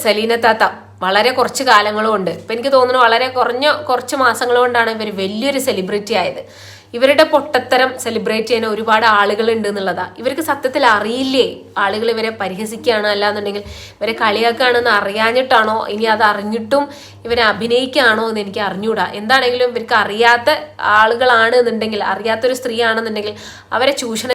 സലീന താത്ത വളരെ കുറച്ച് കാലങ്ങൾ കൊണ്ട്, ഇപ്പൊ എനിക്ക് തോന്നുന്നു വളരെ കുറച്ച് മാസങ്ങൾ കൊണ്ടാണ് ഇവർ വലിയൊരു സെലിബ്രിറ്റി ആയത്. ഇവരുടെ പൊട്ടത്തരം സെലിബ്രേറ്റ് ചെയ്യുന്ന ഒരുപാട് ആളുകൾ ഉണ്ട് എന്നുള്ളതാ. ഇവർക്ക് സത്യത്തിൽ അറിയില്ലേ ആളുകൾ ഇവരെ പരിഹസിക്കുകയാണ്, അല്ലാന്നുണ്ടെങ്കിൽ ഇവരെ കളിയാക്കുകയാണെന്ന് അറിയാഞ്ഞിട്ടാണോ, ഇനി അത് അറിഞ്ഞിട്ടും ഇവരെ അഭിനയിക്കുകയാണോ എന്ന് എനിക്ക് അറിഞ്ഞൂടാ. എന്താണെങ്കിലും ഇവർക്ക് അറിയാത്ത ആളുകളാണ് എന്നുണ്ടെങ്കിൽ, അറിയാത്തൊരു സ്ത്രീ ആണെന്നുണ്ടെങ്കിൽ അവരെ ചൂഷണം